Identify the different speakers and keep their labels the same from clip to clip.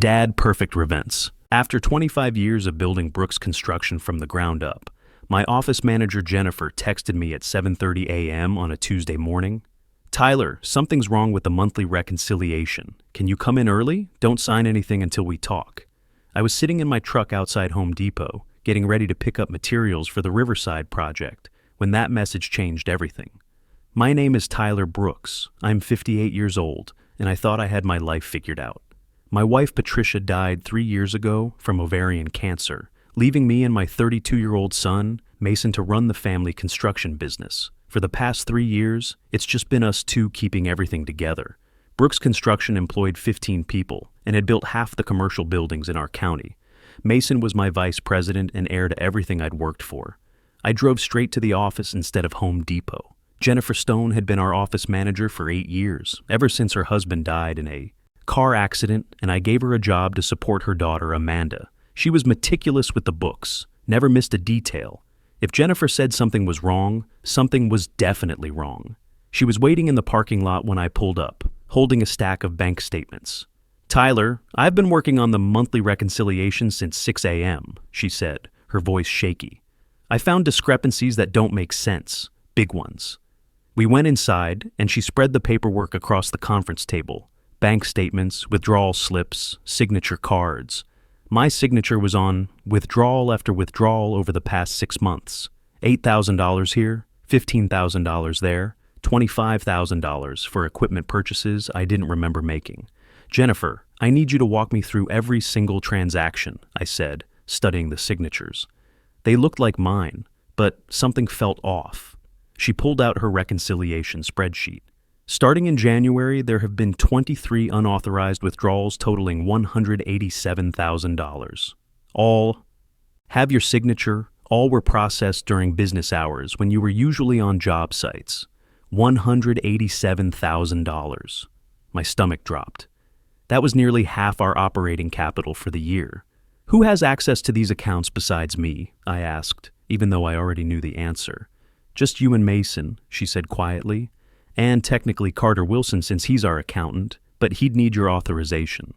Speaker 1: Dad perfect events. After 25 years of building Brooks Construction from the ground up, my office manager Jennifer texted me at 7:30 a.m. on a Tuesday morning. Tyler, something's wrong with the monthly reconciliation. Can you come in early? Don't sign anything until we talk. I was sitting in my truck outside Home Depot, getting ready to pick up materials for the Riverside project, when that message changed everything. My name is Tyler Brooks. I'm 58 years old, and I thought I had my life figured out. My wife Patricia died 3 years ago from ovarian cancer, leaving me and my 32-year-old son, Mason, to run the family construction business. For the past 3 years, it's just been us two keeping everything together. Brooks Construction employed 15 people and had built half the commercial buildings in our county. Mason was my vice president and heir to everything I'd worked for. I drove straight to the office instead of Home Depot. Jennifer Stone had been our office manager for 8 years, ever since her husband died in a car accident, and I gave her a job to support her daughter, Amanda. She was meticulous with the books, never missed a detail. If Jennifer said something was wrong, something was definitely wrong. She was waiting in the parking lot when I pulled up, holding a stack of bank statements. Tyler, I've been working on the monthly reconciliation since 6 a.m., she said, her voice shaky. I found discrepancies that don't make sense, big ones. We went inside, and she spread the paperwork across the conference table. Bank statements, withdrawal slips, signature cards. My signature was on withdrawal after withdrawal over the past 6 months. $8,000 here, $15,000 there, $25,000 for equipment purchases I didn't remember making. Jennifer, I need you to walk me through every single transaction, I said, studying the signatures. They looked like mine, but something felt off. She pulled out her reconciliation spreadsheet. Starting in January, there have been 23 unauthorized withdrawals totaling $187,000. All have your signature, all were processed during business hours when you were usually on job sites. $187,000. My stomach dropped. That was nearly half our operating capital for the year. Who has access to these accounts besides me? I asked, even though I already knew the answer. Just you and Mason, she said quietly. And technically Carter Wilson since he's our accountant, but he'd need your authorization.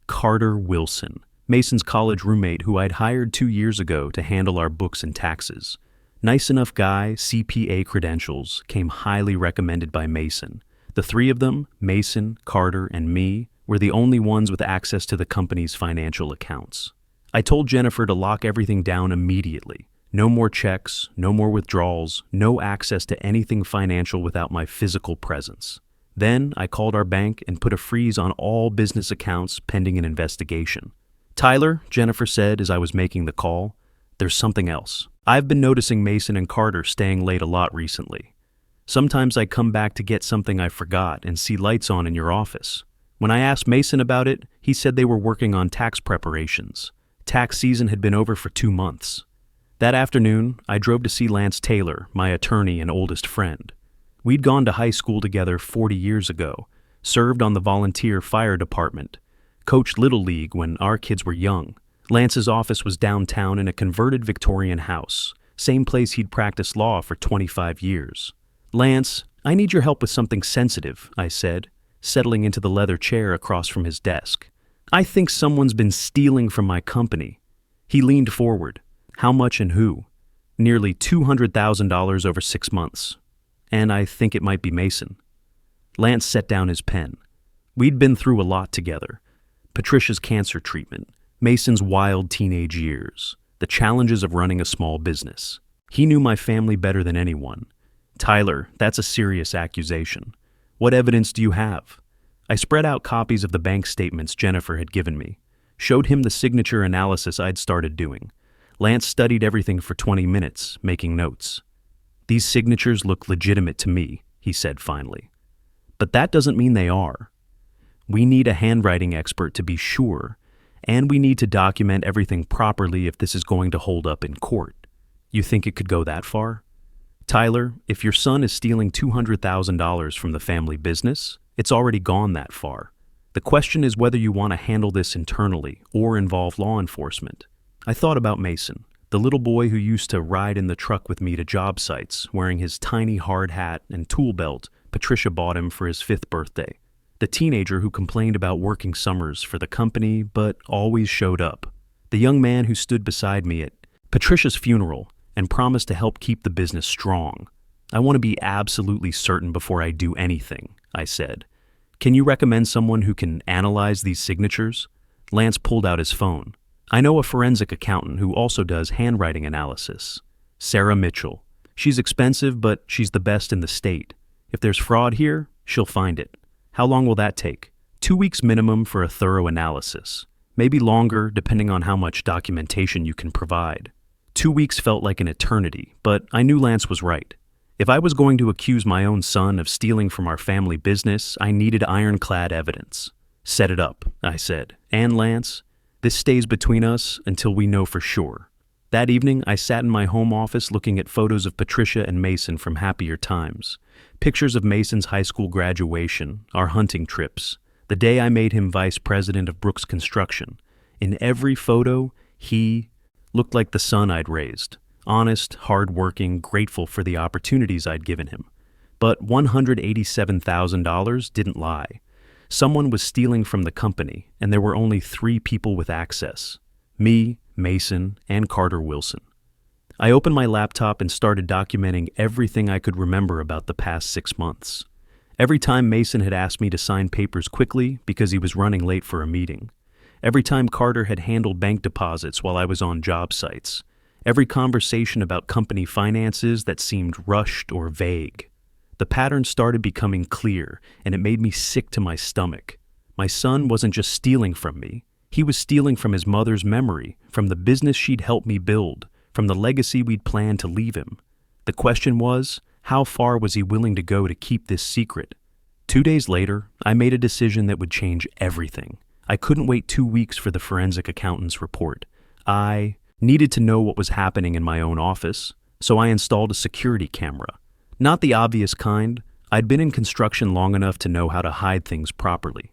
Speaker 1: Carter Wilson, Mason's college roommate who I'd hired 2 years ago to handle our books and taxes. Nice enough guy, CPA credentials, came highly recommended by Mason. The three of them, Mason, Carter, and me, were the only ones with access to the company's financial accounts. I told Jennifer to lock everything down immediately. No more checks, no more withdrawals, no access to anything financial without my physical presence. Then I called our bank and put a freeze on all business accounts pending an investigation. Tyler, Jennifer said as I was making the call, there's something else. I've been noticing Mason and Carter staying late a lot recently. Sometimes I come back to get something I forgot and see lights on in your office. When I asked Mason about it, he said they were working on tax preparations. Tax season had been over for 2 months. That afternoon, I drove to see Lance Taylor, my attorney and oldest friend. We'd gone to high school together 40 years ago, served on the volunteer fire department, coached Little League when our kids were young. Lance's office was downtown in a converted Victorian house, same place he'd practiced law for 25 years. Lance, I need your help with something sensitive, I said, settling into the leather chair across from his desk. I think someone's been stealing from my company. He leaned forward. How much and who? Nearly $200,000 over 6 months. And I think it might be Mason. Lance set down his pen. We'd been through a lot together. Patricia's cancer treatment, Mason's wild teenage years, the challenges of running a small business. He knew my family better than anyone. Tyler, that's a serious accusation. What evidence do you have? I spread out copies of the bank statements Jennifer had given me, showed him the signature analysis I'd started doing. Lance studied everything for 20 minutes, making notes. These signatures look legitimate to me, he said finally. But that doesn't mean they are. We need a handwriting expert to be sure, and we need to document everything properly if this is going to hold up in court. You think it could go that far? Tyler, if your son is stealing $200,000 from the family business, it's already gone that far. The question is whether you want to handle this internally or involve law enforcement. I thought about Mason, the little boy who used to ride in the truck with me to job sites, wearing his tiny hard hat and tool belt Patricia bought him for his 5th birthday. the teenager who complained about working summers for the company but always showed up, the young man who stood beside me at Patricia's funeral and promised to help keep the business strong. I want to be absolutely certain before I do anything, I said. Can you recommend someone who can analyze these signatures? Lance pulled out his phone. I know a forensic accountant who also does handwriting analysis. Sarah Mitchell. She's expensive, but she's the best in the state. If there's fraud here, she'll find it. How long will that take? 2 weeks minimum for a thorough analysis. Maybe longer, depending on how much documentation you can provide. 2 weeks felt like an eternity, but I knew Lance was right. If I was going to accuse my own son of stealing from our family business, I needed ironclad evidence. Set it up, I said. And Lance, this stays between us until we know for sure. That evening, I sat in my home office looking at photos of Patricia and Mason from happier times. Pictures of Mason's high school graduation, our hunting trips, the day I made him vice president of Brooks Construction. In every photo, he looked like the son I'd raised. Honest, hard-working, grateful for the opportunities I'd given him. But $187,000 didn't lie. Someone was stealing from the company, and there were only 3 people with access. Me, Mason, and Carter Wilson. I opened my laptop and started documenting everything I could remember about the past 6 months. Every time Mason had asked me to sign papers quickly because he was running late for a meeting. Every time Carter had handled bank deposits while I was on job sites. Every conversation about company finances that seemed rushed or vague. The pattern started becoming clear, and it made me sick to my stomach. My son wasn't just stealing from me. He was stealing from his mother's memory, from the business she'd helped me build, from the legacy we'd planned to leave him. The question was, how far was he willing to go to keep this secret? 2 days later, I made a decision that would change everything. I couldn't wait 2 weeks for the forensic accountant's report. I needed to know what was happening in my own office, so I installed a security camera. Not the obvious kind. I'd been in construction long enough to know how to hide things properly.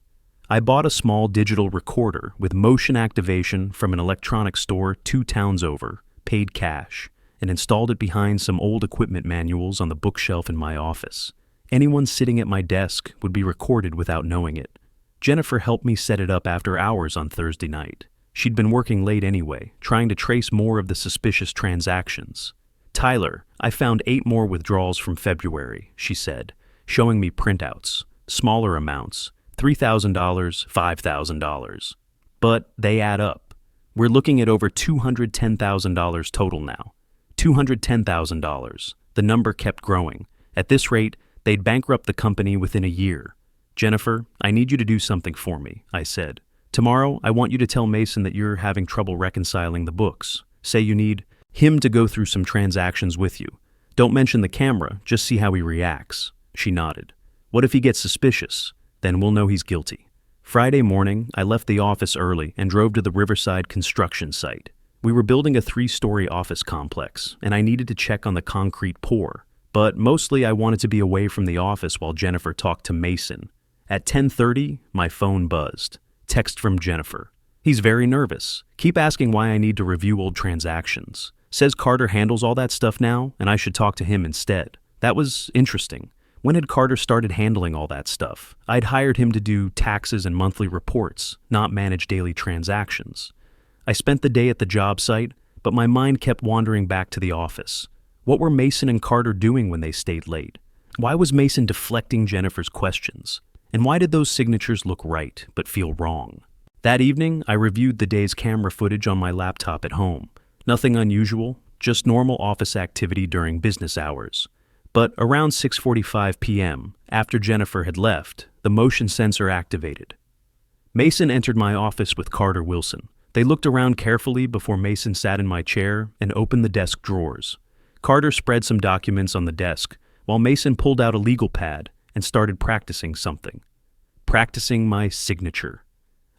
Speaker 1: I bought a small digital recorder with motion activation from an electronics store 2 towns over, paid cash, and installed it behind some old equipment manuals on the bookshelf in my office. Anyone sitting at my desk would be recorded without knowing it. Jennifer helped me set it up after hours on Thursday night. She'd been working late anyway, trying to trace more of the suspicious transactions. Tyler, I found 8 more withdrawals from February, she said, showing me printouts, smaller amounts, $3,000, $5,000. But they add up. We're looking at over $210,000 total now. $210,000. The number kept growing. At this rate, they'd bankrupt the company within a year. Jennifer, I need you to do something for me, I said. Tomorrow, I want you to tell Mason that you're having trouble reconciling the books. Say you need him to go through some transactions with you. Don't mention the camera, just see how he reacts. She nodded. What if he gets suspicious? Then we'll know he's guilty. Friday morning, I left the office early and drove to the Riverside construction site. We were building a 3-story office complex, and I needed to check on the concrete pour. But mostly I wanted to be away from the office while Jennifer talked to Mason. At 10:30, my phone buzzed. Text from Jennifer. He's very nervous. Keep asking why I need to review old transactions. Says Carter handles all that stuff now, and I should talk to him instead. That was interesting. When had Carter started handling all that stuff? I'd hired him to do taxes and monthly reports, not manage daily transactions. I spent the day at the job site, but my mind kept wandering back to the office. What were Mason and Carter doing when they stayed late? Why was Mason deflecting Jennifer's questions? And why did those signatures look right, but feel wrong? That evening, I reviewed the day's camera footage on my laptop at home. Nothing unusual, just normal office activity during business hours. But around 6:45 p.m., after Jennifer had left, the motion sensor activated. Mason entered my office with Carter Wilson. They looked around carefully before Mason sat in my chair and opened the desk drawers. Carter spread some documents on the desk, while Mason pulled out a legal pad and started practicing something. Practicing my signature.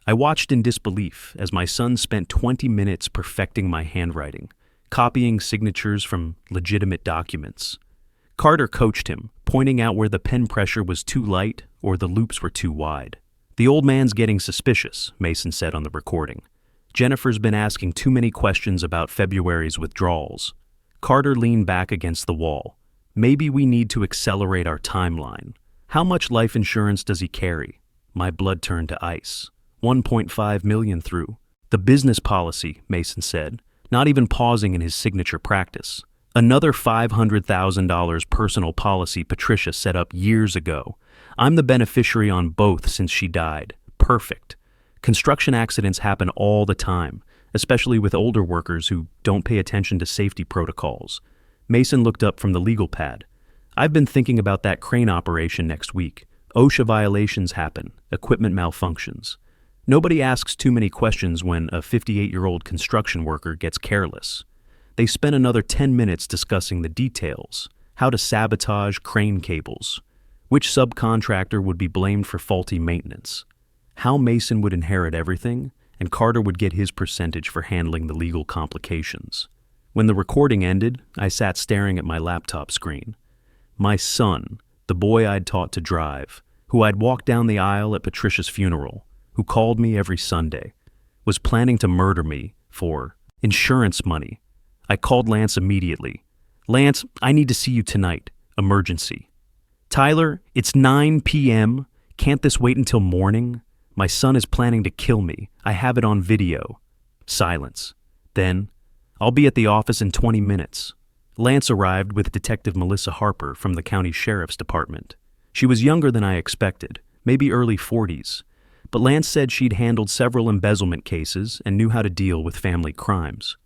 Speaker 1: I watched in disbelief as my son spent 20 minutes perfecting my handwriting, copying signatures from legitimate documents. Carter coached him, pointing out where the pen pressure was too light or the loops were too wide. The old man's getting suspicious, Mason said on the recording. Jennifer's been asking too many questions about February's withdrawals. Carter leaned back against the wall. Maybe we need to accelerate our timeline. How much life insurance does he carry? My blood turned to ice. 1.5 million through. The business policy, Mason said, not even pausing in his signature practice. Another $500,000 personal policy Patricia set up years ago. I'm the beneficiary on both since she died. Perfect. Construction accidents happen all the time, especially with older workers who don't pay attention to safety protocols. Mason looked up from the legal pad. I've been thinking about that crane operation next week. OSHA violations happen, equipment malfunctions. Nobody asks too many questions when a 58-year-old construction worker gets careless. They spent another 10 minutes discussing the details, how to sabotage crane cables, which subcontractor would be blamed for faulty maintenance, how Mason would inherit everything, and Carter would get his percentage for handling the legal complications. When the recording ended, I sat staring at my laptop screen. My son, the boy I'd taught to drive, who I'd walked down the aisle at Patricia's funeral, who called me every Sunday, was planning to murder me for insurance money. I called Lance immediately. Lance, I need to see you tonight. Emergency. Tyler, it's 9 p.m. Can't this wait until morning? My son is planning to kill me. I have it on video. Silence. Then, I'll be at the office in 20 minutes. Lance arrived with Detective Melissa Harper from the county sheriff's department. She was younger than I expected, maybe early 40s. But Lance said she'd handled several embezzlement cases and knew how to deal with family crimes.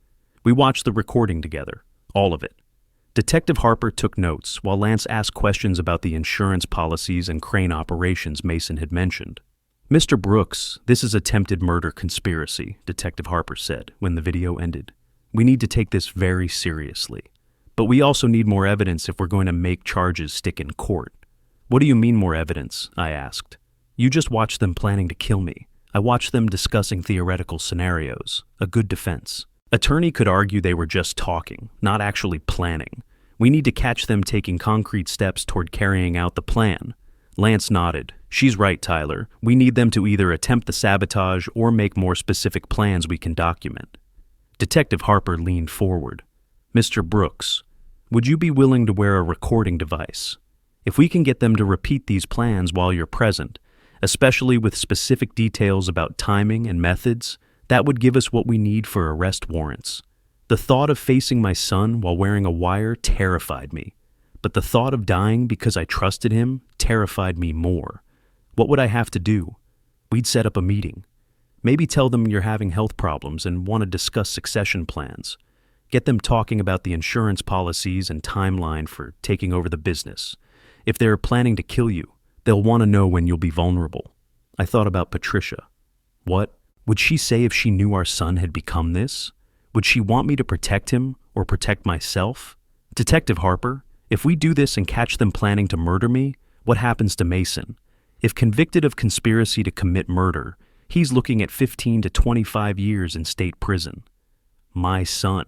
Speaker 1: We watched the recording together, all of it. Detective Harper took notes while Lance asked questions about the insurance policies and crane operations Mason had mentioned. Mr. Brooks, this is attempted murder conspiracy, Detective Harper said when the video ended. We need to take this very seriously. But we also need more evidence if we're going to make charges stick in court. What do you mean more evidence? I asked. You just watched them planning to kill me. I watched them discussing theoretical scenarios. A good defense. Attorney could argue they were just talking, not actually planning. We need to catch them taking concrete steps toward carrying out the plan. Lance nodded. She's right, Tyler. We need them to either attempt the sabotage or make more specific plans we can document. Detective Harper leaned forward. Mr. Brooks, would you be willing to wear a recording device? If we can get them to repeat these plans while you're present, especially with specific details about timing and methods, that would give us what we need for arrest warrants. The thought of facing my son while wearing a wire terrified me, but the thought of dying because I trusted him terrified me more. What would I have to do? We'd set up a meeting. Maybe tell them you're having health problems and want to discuss succession plans. Get them talking about the insurance policies and timeline for taking over the business. If they're planning to kill you, they'll want to know when you'll be vulnerable. I thought about Patricia. What would she say if she knew our son had become this? Would she want me to protect him or protect myself? Detective Harper, if we do this and catch them planning to murder me, what happens to Mason? If convicted of conspiracy to commit murder, he's looking at 15 to 25 years in state prison. My son,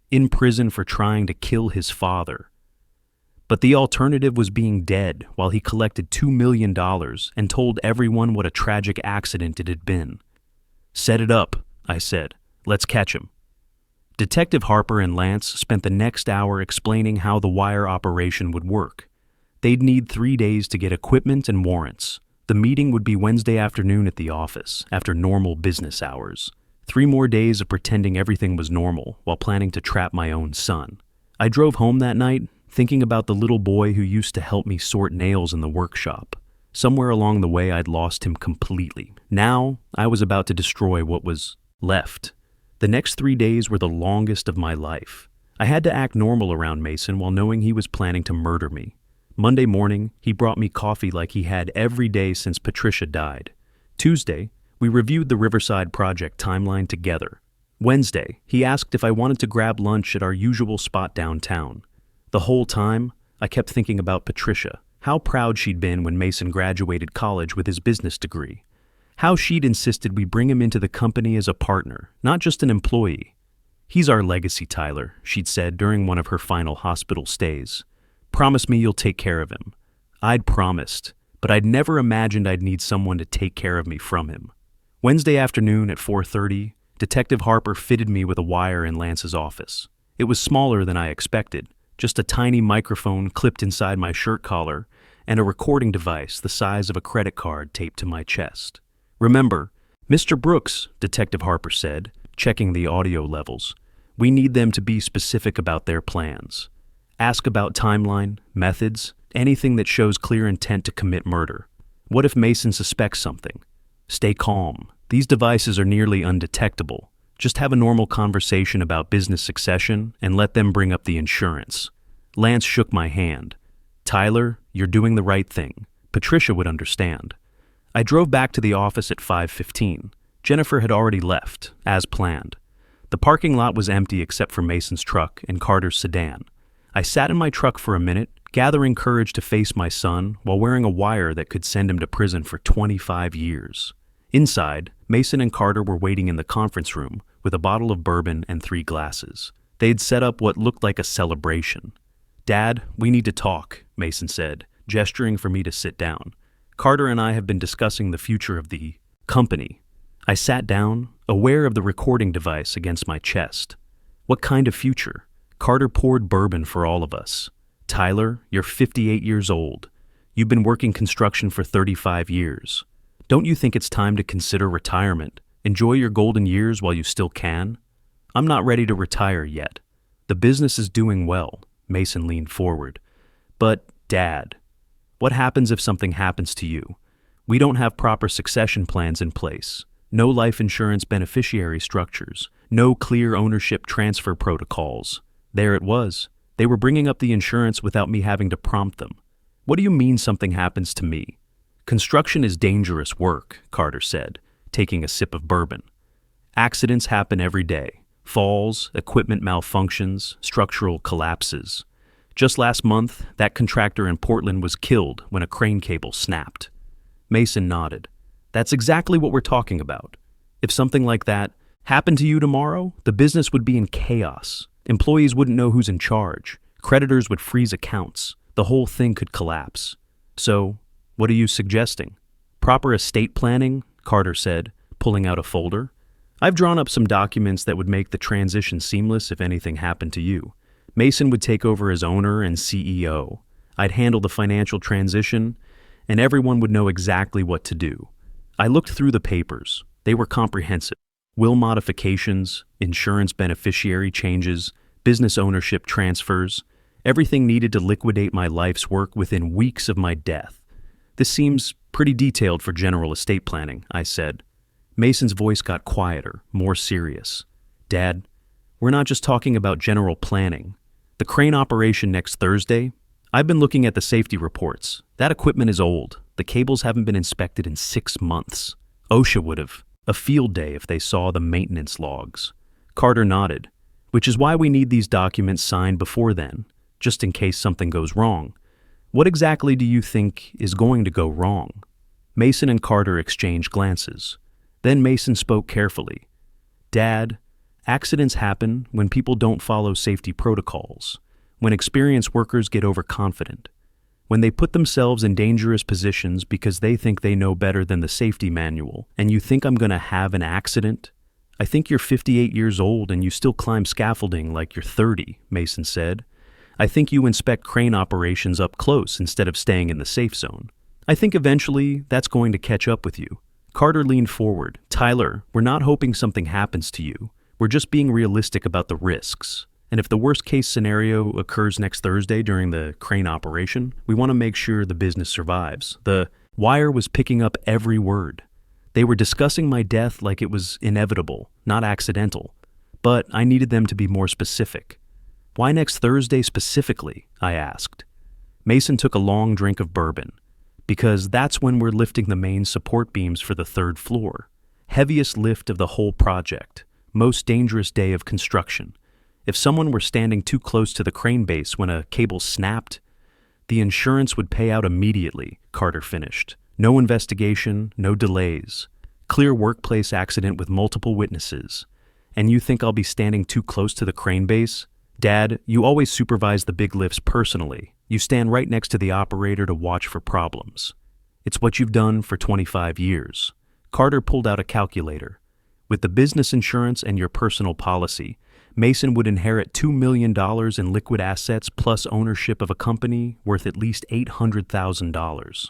Speaker 1: in prison for trying to kill his father. But the alternative was being dead while he collected $2 million and told everyone what a tragic accident it had been. Set it up, I said. Let's catch him. Detective Harper and Lance spent the next hour explaining how the wire operation would work. They'd need 3 days to get equipment and warrants. The meeting would be Wednesday afternoon at the office, after normal business hours. 3 more days of pretending everything was normal while planning to trap my own son. I drove home that night, thinking about the little boy who used to help me sort nails in the workshop. Somewhere along the way, I'd lost him completely. Now, I was about to destroy what was left. The next 3 days were the longest of my life. I had to act normal around Mason while knowing he was planning to murder me. Monday morning, he brought me coffee like he had every day since Patricia died. Tuesday, we reviewed the Riverside project timeline together. Wednesday, he asked if I wanted to grab lunch at our usual spot downtown. The whole time, I kept thinking about Patricia, how proud she'd been when Mason graduated college with his business degree, how she'd insisted we bring him into the company as a partner, not just an employee. He's our legacy, Tyler, she'd said during one of her final hospital stays. Promise me you'll take care of him. I'd promised, but I'd never imagined I'd need someone to take care of me from him. Wednesday afternoon at 4:30, Detective Harper fitted me with a wire in Lance's office. It was smaller than I expected, just a tiny microphone clipped inside my shirt collar, and a recording device the size of a credit card taped to my chest. "Remember, Mr. Brooks," Detective Harper said, checking the audio levels. "We need them to be specific about their plans. Ask about timeline, methods, anything that shows clear intent to commit murder. What if Mason suspects something? Stay calm. These devices are nearly undetectable. Just have a normal conversation about business succession and let them bring up the insurance." Lance shook my hand. "Tyler, you're doing the right thing. Patricia would understand." I drove back to the office at 5:15. Jennifer had already left, as planned. The parking lot was empty except for Mason's truck and Carter's sedan. I sat in my truck for a minute, gathering courage to face my son while wearing a wire that could send him to prison for 25 years. Inside, Mason and Carter were waiting in the conference room with a bottle of bourbon and 3 glasses. They'd set up what looked like a celebration. "Dad, we need to talk," Mason said, gesturing for me to sit down. "Carter and I have been discussing the future of the company." I sat down, aware of the recording device against my chest. "What kind of future?" Carter poured bourbon for all of us. "Tyler, you're 58 years old. You've been working construction for 35 years. Don't you think it's time to consider retirement? Enjoy your golden years while you still can?" "I'm not ready to retire yet. The business is doing well," Mason leaned forward. "But, Dad, what happens if something happens to you? We don't have proper succession plans in place. No life insurance beneficiary structures. No clear ownership transfer protocols." There it was. They were bringing up the insurance without me having to prompt them. "What do you mean something happens to me?" "Construction is dangerous work," Carter said, taking a sip of bourbon. "Accidents happen every day. Falls, equipment malfunctions, structural collapses. Just last month, that contractor in Portland was killed when a crane cable snapped." Mason nodded. "That's exactly what we're talking about. If something like that happened to you tomorrow, the business would be in chaos. Employees wouldn't know who's in charge. Creditors would freeze accounts. The whole thing could collapse. So, what are you suggesting?" "Proper estate planning," Carter said, pulling out a folder. "I've drawn up some documents that would make the transition seamless if anything happened to you. Mason would take over as owner and CEO. I'd handle the financial transition, and everyone would know exactly what to do." I looked through the papers. They were comprehensive. Will modifications, insurance beneficiary changes, business ownership transfers, everything needed to liquidate my life's work within weeks of my death. "This seems pretty detailed for general estate planning," I said. Mason's voice got quieter, more serious. "Dad, we're not just talking about general planning. The crane operation next Thursday, I've been looking at the safety reports. That equipment is old. The cables haven't been inspected in 6 months. OSHA would have a field day if they saw the maintenance logs." Carter nodded. "Which is why we need these documents signed before then, just in case something goes wrong. What exactly do you think is going to go wrong?" Mason and Carter exchanged glances. Then Mason spoke carefully. "Dad, accidents happen when people don't follow safety protocols, when experienced workers get overconfident, when they put themselves in dangerous positions because they think they know better than the safety manual. And you think I'm going to have an accident? I think you're 58 years old and you still climb scaffolding like you're 30, Mason said. I think you inspect crane operations up close instead of staying in the safe zone. I think eventually that's going to catch up with you." Carter leaned forward. "Tyler, we're not hoping something happens to you. We're just being realistic about the risks. And if the worst-case scenario occurs next Thursday during the crane operation, we want to make sure the business survives." The wire was picking up every word. They were discussing my death like it was inevitable, not accidental. But I needed them to be more specific. "Why next Thursday specifically?" I asked. Mason took a long drink of bourbon. "Because that's when we're lifting the main support beams for the 3rd floor. Heaviest lift of the whole project. Most dangerous day of construction. If someone were standing too close to the crane base when a cable snapped, the insurance would pay out immediately," Carter finished. "No investigation, no delays. Clear workplace accident with multiple witnesses. And you think I'll be standing too close to the crane base? Dad, you always supervise the big lifts personally. You stand right next to the operator to watch for problems. It's what you've done for 25 years. Carter pulled out a calculator. "With the business insurance and your personal policy, Mason would inherit $2 million in liquid assets plus ownership of a company worth at least $800,000,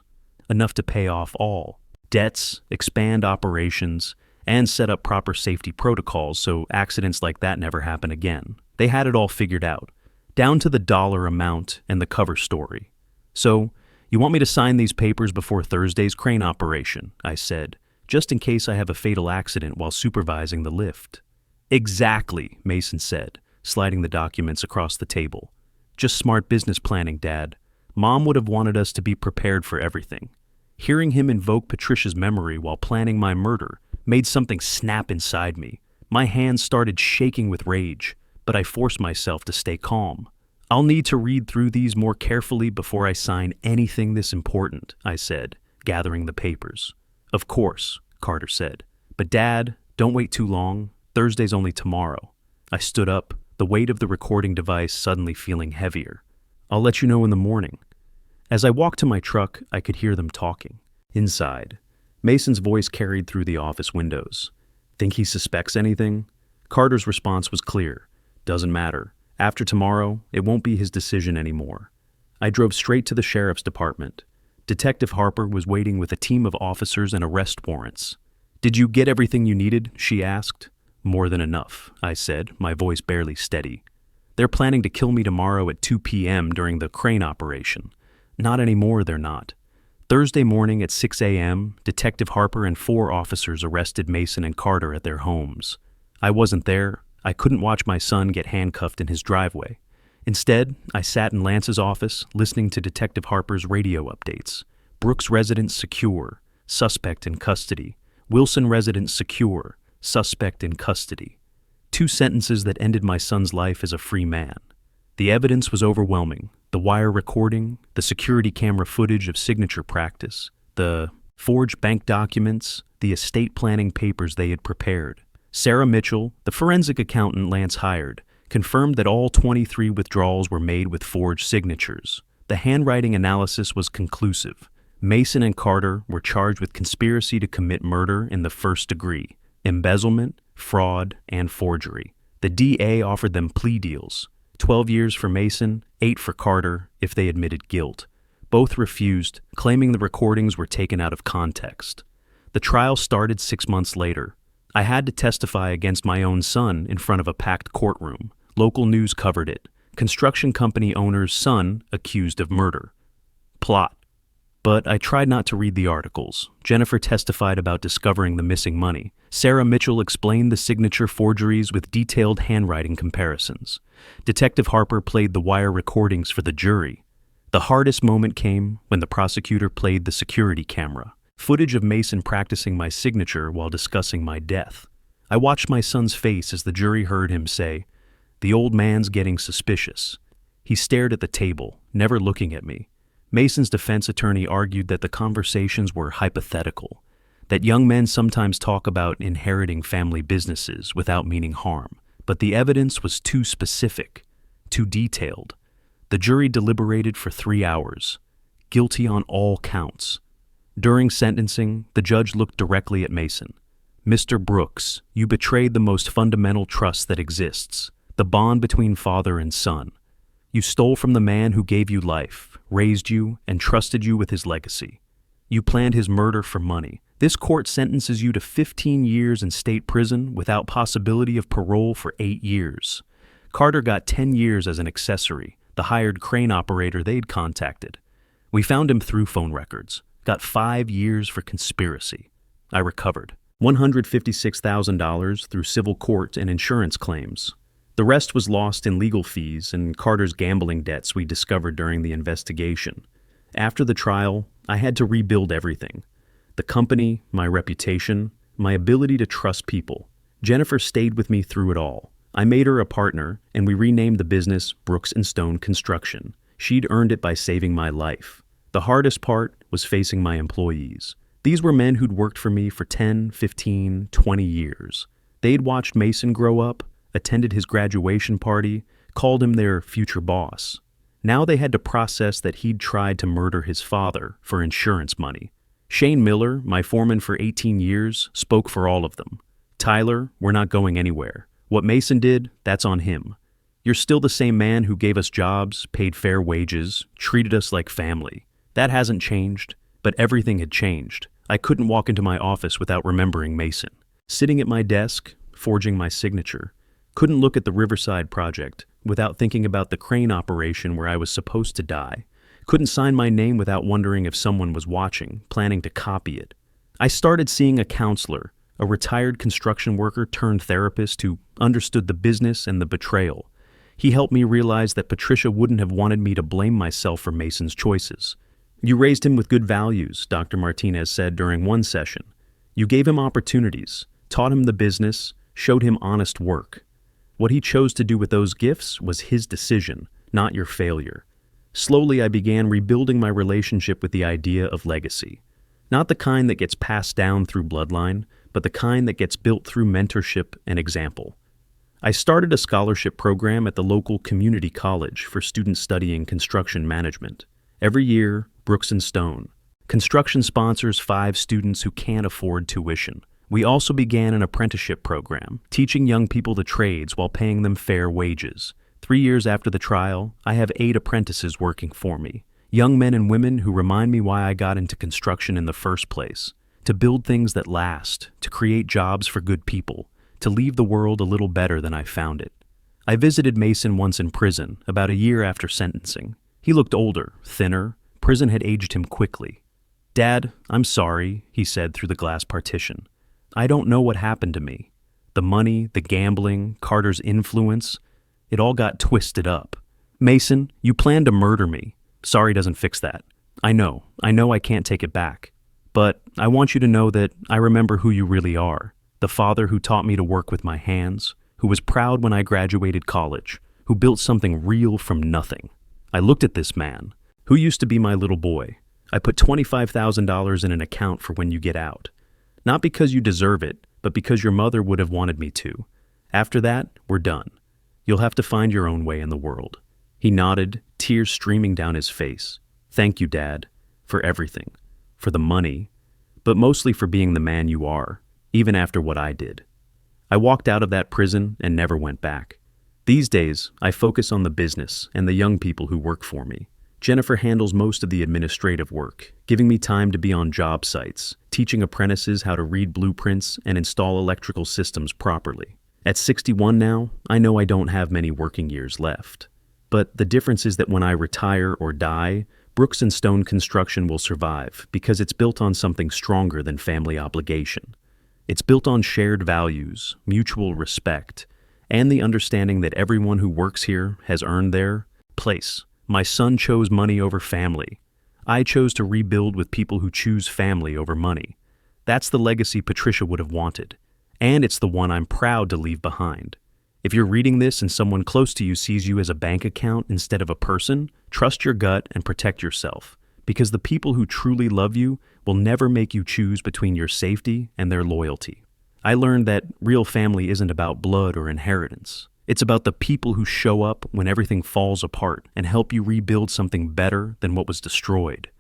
Speaker 1: enough to pay off all debts, expand operations, and set up proper safety protocols so accidents like that never happen again. They had it all figured out, down to the dollar amount and the cover story. "So, you want me to sign these papers before Thursday's crane operation," I said, "just in case I have a fatal accident while supervising the lift." "Exactly," Mason said, sliding the documents across the table. "Just smart business planning, Dad. Mom would have wanted us to be prepared for everything." Hearing him invoke Patricia's memory while planning my murder made something snap inside me. My hands started shaking with rage, but I forced myself to stay calm. "I'll need to read through these more carefully before I sign anything this important," I said, gathering the papers. "Of course," Carter said. "But Dad, don't wait too long. Thursday's only tomorrow." I stood up, the weight of the recording device suddenly feeling heavier. "I'll let you know in the morning." As I walked to my truck, I could hear them talking. Inside, Mason's voice carried through the office windows. "Think he suspects anything?" Carter's response was clear. "Doesn't matter. After tomorrow, it won't be his decision anymore." I drove straight to the sheriff's department. Detective Harper was waiting with a team of officers and arrest warrants. "Did you get everything you needed?" she asked. "More than enough," I said, my voice barely steady. "They're planning to kill me tomorrow at 2 p.m. during the crane operation." "Not anymore, they're not." Thursday morning at 6 a.m., Detective Harper and 4 officers arrested Mason and Carter at their homes. I wasn't there. I couldn't watch my son get handcuffed in his driveway. Instead, I sat in Lance's office listening to Detective Harper's radio updates. Brooks resident secure, suspect in custody. Wilson resident secure, suspect in custody. 2 sentences that ended my son's life as a free man. The evidence was overwhelming. The wire recording, the security camera footage of signature practice, the forged bank documents, the estate planning papers they had prepared. Sarah Mitchell, the forensic accountant Lance hired, confirmed that all 23 withdrawals were made with forged signatures. The handwriting analysis was conclusive. Mason and Carter were charged with conspiracy to commit murder in the first degree, embezzlement, fraud, and forgery. The DA offered them plea deals, 12 years for Mason, 8 for Carter, if they admitted guilt. Both refused, claiming the recordings were taken out of context. The trial started 6 months later. I had to testify against my own son in front of a packed courtroom. Local news covered it. Construction company owner's son accused of murder. Plot. But I tried not to read the articles. Jennifer testified about discovering the missing money. Sarah Mitchell explained the signature forgeries with detailed handwriting comparisons. Detective Harper played the wire recordings for the jury. The hardest moment came when the prosecutor played the security camera. Footage of Mason practicing my signature while discussing my death. I watched my son's face as the jury heard him say, "The old man's getting suspicious." He stared at the table, never looking at me. Mason's defense attorney argued that the conversations were hypothetical, that young men sometimes talk about inheriting family businesses without meaning harm, but the evidence was too specific, too detailed. The jury deliberated for 3 hours, guilty on all counts. During sentencing, the judge looked directly at Mason. "Mr. Brooks, you betrayed the most fundamental trust that exists, the bond between father and son. You stole from the man who gave you life, raised you, and trusted you with his legacy. You planned his murder for money. This court sentences you to 15 years in state prison without possibility of parole for 8 years. Carter got 10 years as an accessory, the hired crane operator they'd contacted. We found him through phone records. Got 5 years for conspiracy. I recovered $156,000 through civil court and insurance claims. The rest was lost in legal fees and Carter's gambling debts we discovered during the investigation. After the trial, I had to rebuild everything. The company, my reputation, my ability to trust people. Jennifer stayed with me through it all. I made her a partner, and we renamed the business Brooks & Stone Construction. She'd earned it by saving my life. The hardest part was facing my employees. These were men who'd worked for me for 10, 15, 20 years. They'd watched Mason grow up, attended his graduation party, called him their future boss. Now they had to process that he'd tried to murder his father for insurance money. Shane Miller, my foreman for 18 years, spoke for all of them. "Tyler, we're not going anywhere. What Mason did, that's on him. You're still the same man who gave us jobs, paid fair wages, treated us like family. That hasn't changed, but everything had changed. I couldn't walk into my office without remembering Mason. Sitting at my desk, forging my signature. Couldn't look at the Riverside project without thinking about the crane operation where I was supposed to die. Couldn't sign my name without wondering if someone was watching, planning to copy it. I started seeing a counselor, a retired construction worker turned therapist who understood the business and the betrayal. He helped me realize that Patricia wouldn't have wanted me to blame myself for Mason's choices. You raised him with good values, Dr. Martinez said during one session. You gave him opportunities, taught him the business, showed him honest work. What he chose to do with those gifts was his decision, not your failure. Slowly, I began rebuilding my relationship with the idea of legacy. Not the kind that gets passed down through bloodline, but the kind that gets built through mentorship and example. I started a scholarship program at the local community college for students studying construction management. Every year, Brooks and Stone. Construction sponsors 5 students who can't afford tuition. We also began an apprenticeship program, teaching young people the trades while paying them fair wages. 3 years after the trial, I have 8 apprentices working for me. Young men and women who remind me why I got into construction in the first place. To build things that last, to create jobs for good people, to leave the world a little better than I found it. I visited Mason once in prison, about a year after sentencing. He looked older, thinner. Prison had aged him quickly. "Dad, I'm sorry," he said through the glass partition. "I don't know what happened to me. The money, the gambling, Carter's influence, it all got twisted up. Mason, you planned to murder me. Sorry doesn't fix that. I know I can't take it back. But I want you to know that I remember who you really are. The father who taught me to work with my hands, who was proud when I graduated college, who built something real from nothing. I looked at this man, who used to be my little boy. I put $25,000 in an account for when you get out. Not because you deserve it, but because your mother would have wanted me to. After that, we're done. You'll have to find your own way in the world." He nodded, tears streaming down his face. "Thank you, Dad, for everything. For the money, but mostly for being the man you are, even after what I did." I walked out of that prison and never went back. These days, I focus on the business and the young people who work for me. Jennifer handles most of the administrative work, giving me time to be on job sites, teaching apprentices how to read blueprints and install electrical systems properly. At 61 now, I know I don't have many working years left. But the difference is that when I retire or die, Brooks and Stone Construction will survive because it's built on something stronger than family obligation. It's built on shared values, mutual respect, and the understanding that everyone who works here has earned their place. My son chose money over family. I chose to rebuild with people who choose family over money. That's the legacy Patricia would have wanted, and it's the one I'm proud to leave behind. If you're reading this and someone close to you sees you as a bank account instead of a person, trust your gut and protect yourself, because the people who truly love you will never make you choose between your safety and their loyalty. I learned that real family isn't about blood or inheritance. It's about the people who show up when everything falls apart and help you rebuild something better than what was destroyed.